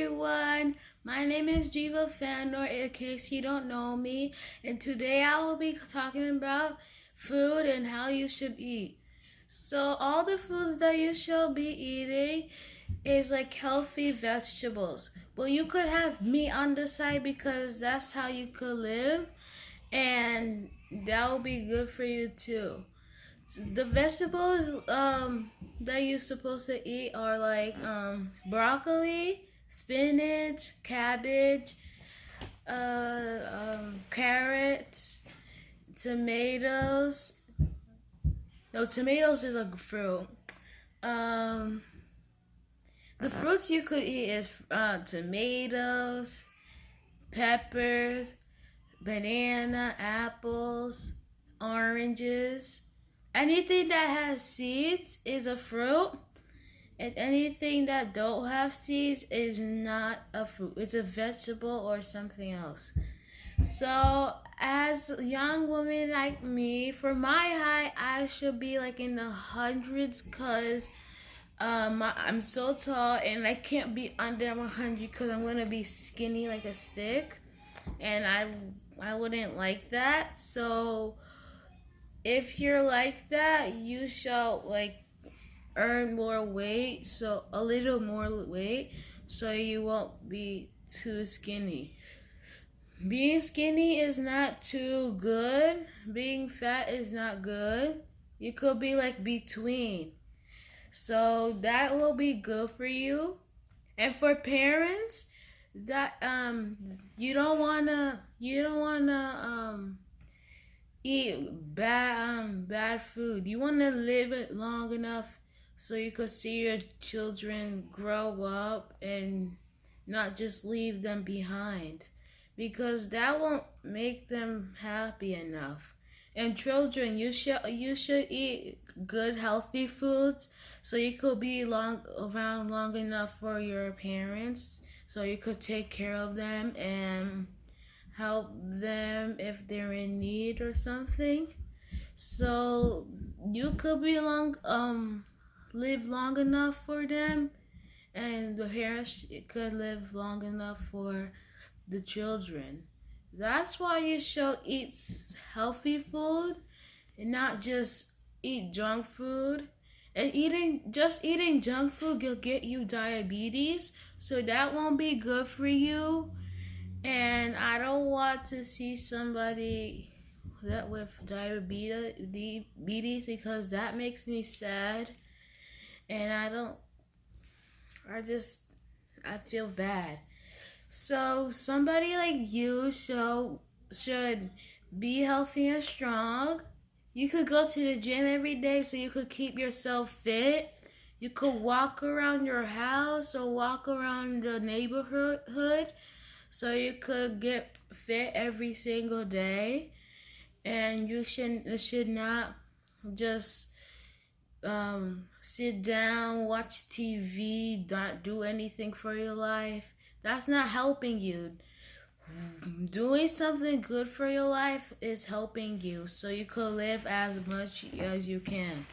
everyone. My name is Jyvah Fandor, in case you don't know me, and today I will be talking about food and how you should eat. So all the foods that you should be eating is like healthy vegetables. But you could have meat on the side because that's how you could live, and that will be good for you too. The vegetables that you're supposed to eat are like broccoli, spinach, cabbage, carrots, tomatoes. No, tomatoes is a fruit. Um, the fruits you could eat is tomatoes, peppers, banana, apples, oranges. Anything that has seeds is a fruit, and anything that don't have seeds is not a fruit. It's a vegetable or something else. So, as a young woman like me, for my height, I should be like in the hundreds, cause I'm so tall and I can't be under 100 because I'm gonna be skinny like a stick, and I wouldn't like that. So if you're like that, you shall like earn more weight, so a little more weight, so you won't be too skinny. Being skinny is not too good. Being fat is not good. You could be like between. So that will be good for you. And for parents, that you don't wanna eat bad food. You want to live it long enough so you could see your children grow up and not just leave them behind, because that won't make them happy enough. And children, you should eat good healthy foods so you could be around long enough for your parents, so you could take care of them and help them if they're in need or something. So you could be live long enough for them, and the parents could live long enough for the children. That's why you should eat healthy food and not just eat junk food. And eating junk food will get you diabetes, so that won't be good for you. And I don't want to see somebody that with diabetes, because that makes me sad, and I feel bad. So somebody like you should be healthy and strong. You could go to the gym every day so you could keep yourself fit. You could walk around your house or walk around the neighborhood so you could get fit every single day. And you should not just sit down, watch TV, not do anything for your life. That's not helping you. Doing something good for your life is helping you so you could live as much as you can.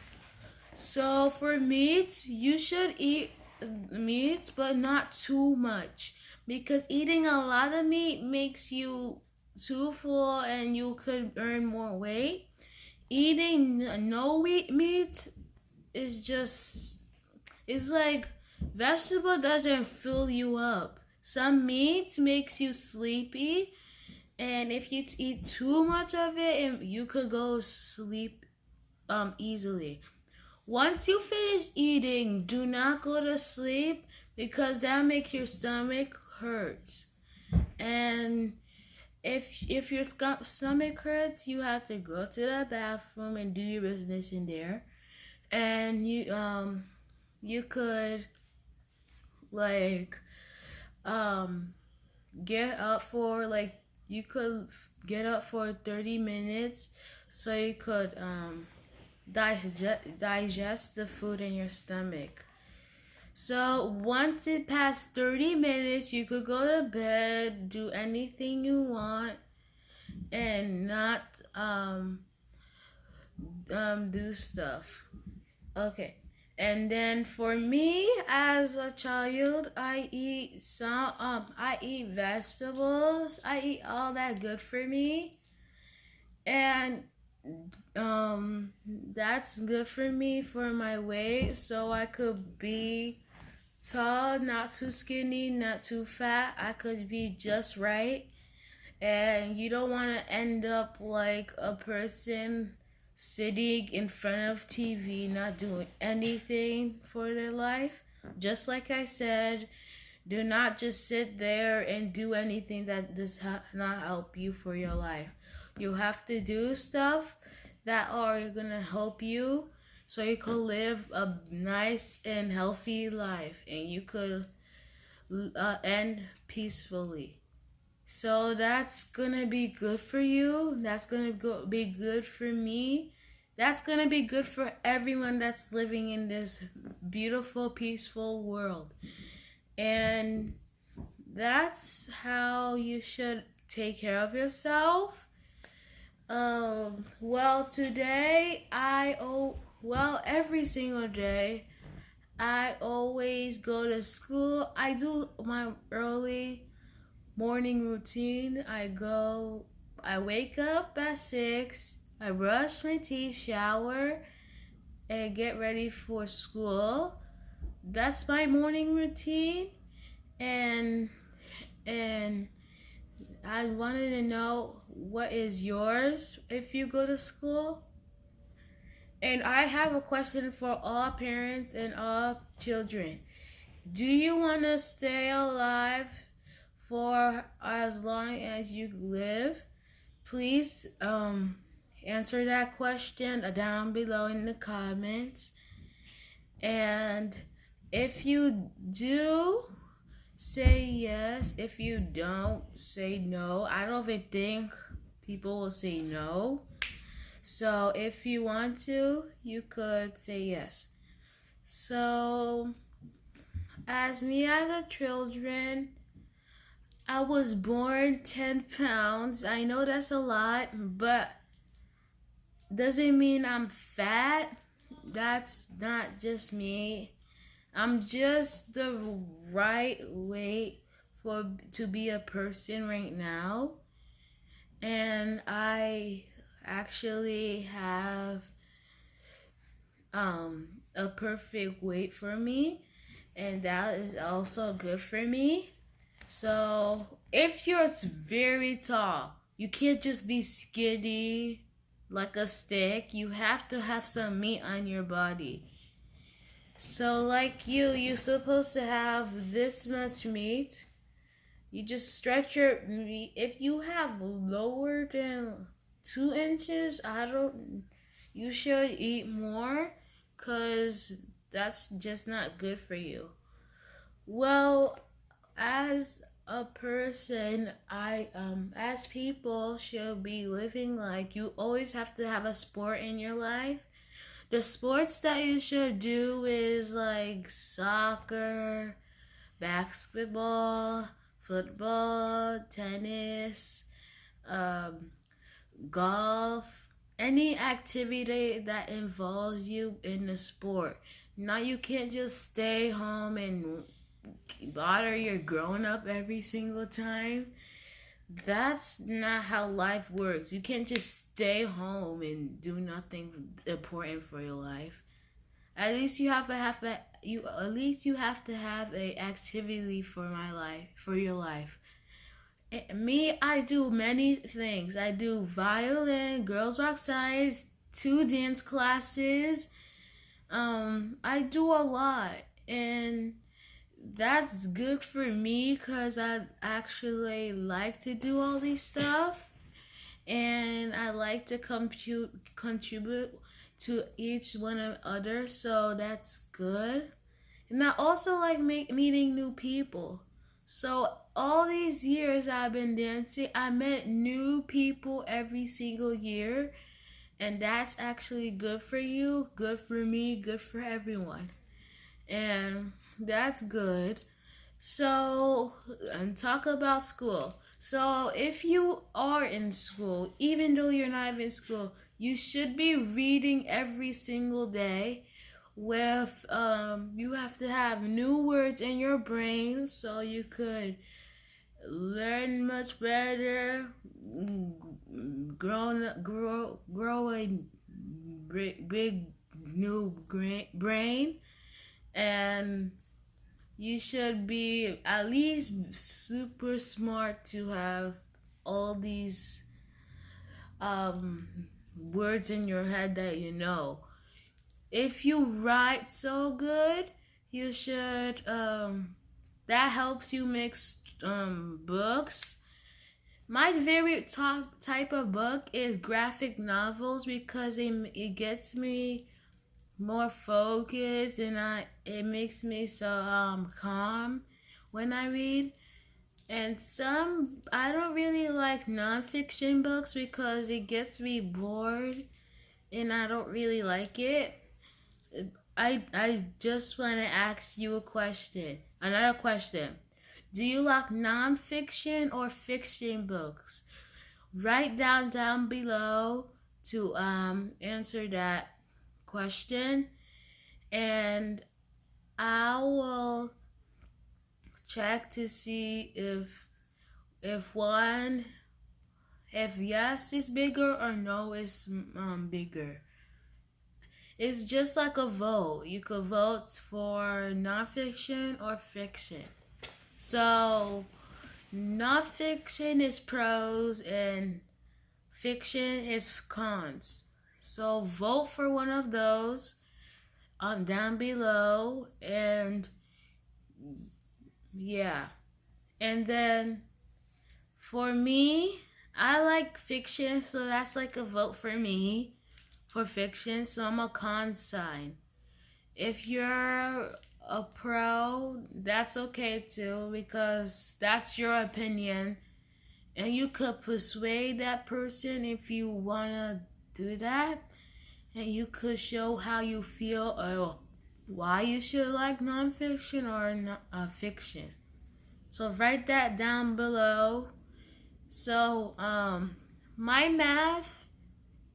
So for meats, you should eat meats, but not too much, because eating a lot of meat makes you too full and you could earn more weight. Eating no meat is just, it's like vegetable doesn't fill you up. Some meat makes you sleepy, and if you eat too much of it, you could go sleep easily. Once you finish eating, do not go to sleep, because that makes your stomach hurt. And if your stomach hurts, you have to go to the bathroom and do your business in there. And you could like get up for like you could get up for 30 minutes so you could digest the food in your stomach. So once it passed 30 minutes, you could go to bed, do anything you want, and not do stuff. Okay. And then for me as a child, I eat vegetables. I eat all that good for me. And that's good for me for my weight, so I could be tall, not too skinny, not too fat. I could be just right. And you don't want to end up like a person sitting in front of TV not doing anything for their life. Just like I said, do not just sit there and do anything that does not help you for your life. You have to do stuff that are gonna help you so you could live a nice and healthy life and you could end peacefully. So that's gonna be good for you. That's gonna be good for me. That's gonna be good for everyone that's living in this beautiful, peaceful world. And that's how you should take care of yourself. Well, today every single day, I always go to school. I do my early morning routine. I wake up at 6, I brush my teeth, shower, and get ready for school. That's my morning routine. And I wanted to know what is yours if you go to school. And I have a question for all parents and all children. Do you want to stay alive for as long as you live? Please answer that question down below in the comments. And if you do, say yes. If you don't, say no. I don't even think people will say no. So if you want to, you could say yes. So as a children, I was born 10 pounds. I know that's a lot, but doesn't mean I'm fat. That's not just me. I'm just the right weight to be a person right now. And I actually have a perfect weight for me, and that is also good for me. So if you're very tall, you can't just be skinny like a stick. You have to have some meat on your body. So like you're supposed to have this much meat. You just stretch your meat. If you have lower than 2 inches, you should eat more, because that's just not good for you. Well, as a person, as people should be living like you always have to have a sport in your life. The sports that you should do is like soccer, basketball, football, tennis, golf, any activity that involves you in the sport. Now you can't just stay home and bother your grown up every single time. That's not how life works. You can't just stay home and do nothing important for your life. At least you have to have a activity for your life. Me, I do many things. I do violin, girls rock science, 2 dance classes. I do a lot, and that's good for me because I actually like to do all these stuff, and I like to contribute to each one of others, so that's good. And I also like meeting new people. So all these years I've been dancing, I met new people every single year, and that's actually good for you, good for me, good for everyone. And that's good. So, and talk about school. So, if you are in school, even though you're not in school, you should be reading every single day, with you have to have new words in your brain so you could learn much better, grow a big new brain, and you should be at least super smart to have all these um, words in your head that you know. If you write so good, you should that helps you mix books. My favorite top type of book is graphic novels because it gets me more focused, and it makes me so calm when I read. And some I don't really like nonfiction books because it gets me bored and I don't really like it. I just want to ask you a question. Another question. Do you like nonfiction or fiction books? Write down below to answer that question, and I will check to see if if yes is bigger or no is bigger. It's just like a vote. You could vote for nonfiction or fiction. So nonfiction is pros and fiction is cons. So vote for one of those down below, and yeah. And then for me, I like fiction, so that's like a vote for me for fiction. So I'm a con sign. If you're a pro, that's okay too, because that's your opinion. And you could persuade that person if you want to do that. And you could show how you feel or why you should like nonfiction or fiction. So write that down below. So my math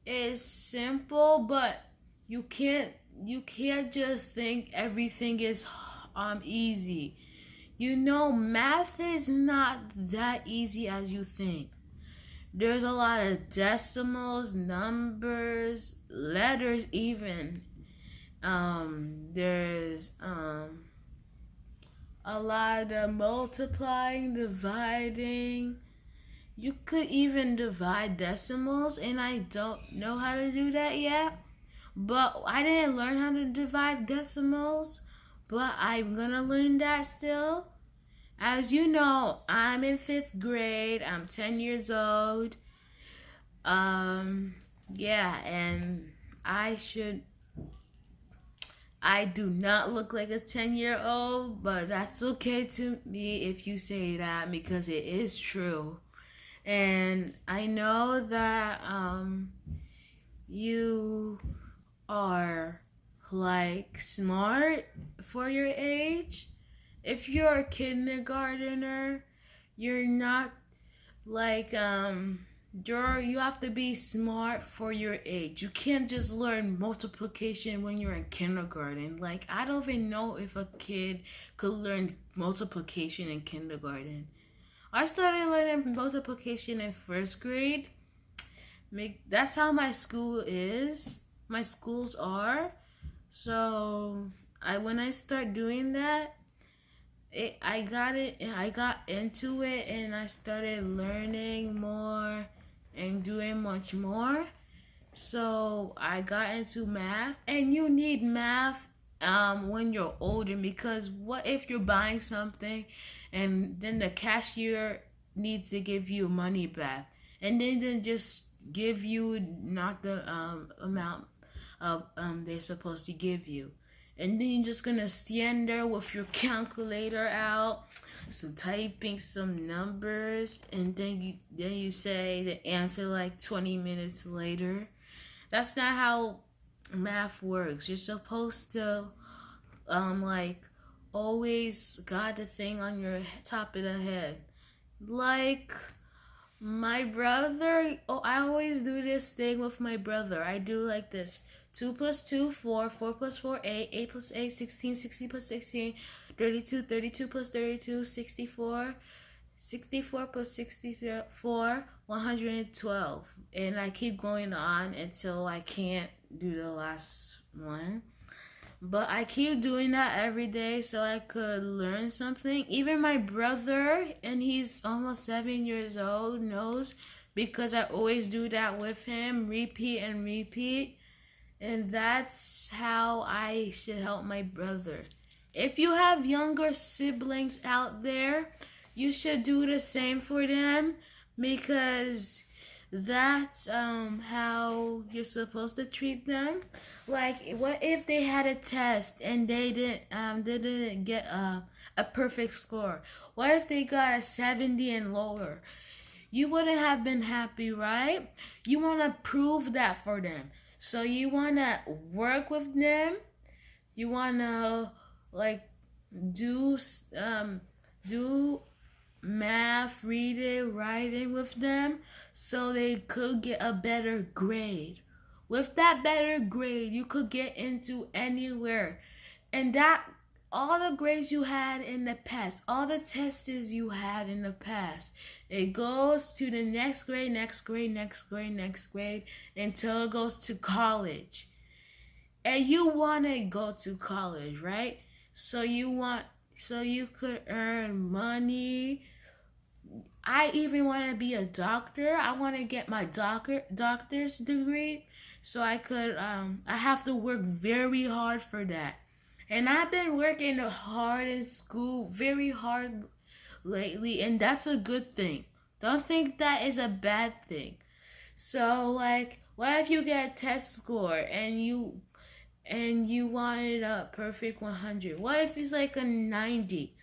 is simple, but you can't just think everything is easy. You know, math is not that easy as you think. There's a lot of decimals, numbers, letters even. There's a lot of multiplying, dividing. You could even divide decimals, and I don't know how to do that yet. But I didn't learn how to divide decimals, but I'm gonna learn that still. As you know, I'm in 5th grade. I'm 10 years old. Yeah, and I do not look like a 10-year-old, but that's okay to me if you say that because it is true. And I know that you are like smart for your age. If you're a kindergartner, you're not like you have to be smart for your age. You can't just learn multiplication when you're in kindergarten. Like I don't even know if a kid could learn multiplication in kindergarten. I started learning multiplication in 1st grade. That's how my school is. My schools are. So when I start doing that, I got into it, and I started learning more and doing much more. So I got into math, and you need math when you're older, because what if you're buying something and then the cashier needs to give you money back, and then just give you not the amount of they're supposed to give you, and then you're just gonna stand there with your calculator out, some typing some numbers, and then you say the answer like 20 minutes later. That's not how math works. You're supposed to like always got the thing on your top of the head. Like my brother, I always do this thing with my brother. I do like this. 2 plus 2, 4. 4 plus 4, 8. 8 plus 8, 16. 16 plus 16, 32. 32 plus 32, 64. 64 plus 64, 112. And I keep going on until I can't do the last one. But I keep doing that every day so I could learn something. Even my brother, and he's almost 7 years old, knows because I always do that with him, repeat and repeat. And that's how I should help my brother. If you have younger siblings out there, you should do the same for them because that's how you're supposed to treat them. Like, what if they had a test and they didn't get a perfect score? What if they got a 70 and lower? You wouldn't have been happy, right? You want to prove that for them. So you want to work with them. You want to like do math, reading, writing with them so they could get a better grade. With that better grade, you could get into anywhere. And that all the grades you had in the past, all the tests you had in the past, it goes to the next grade, next grade, next grade, next grade until it goes to college. And you want to go to college, right? So you could earn money. I even want to be a doctor. I want to get my doctor's degree so I could I have to work very hard for that. And I've been working hard in school, very hard lately, and that's a good thing. Don't think that is a bad thing. So like, what if you get a test score and you wanted a perfect 100? What if it's like a 90?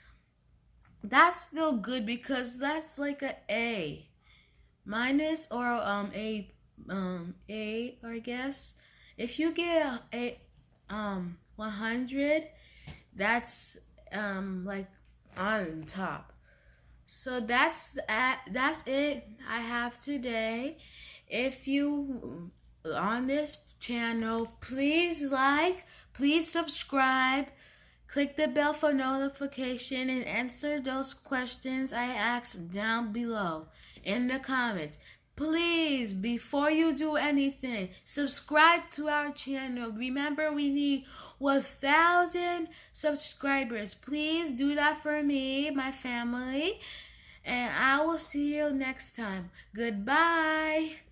That's still good because that's like a A minus or A, I guess. If you get a 100, that's like on top. So that's it I have today. If you on this channel, please like, please subscribe, click the bell for notification, and answer those questions I asked down below in the comments. Please, before you do anything, subscribe to our channel. Remember, we need 1,000 subscribers. Please do that for me, my family, and I will see you next time. Goodbye.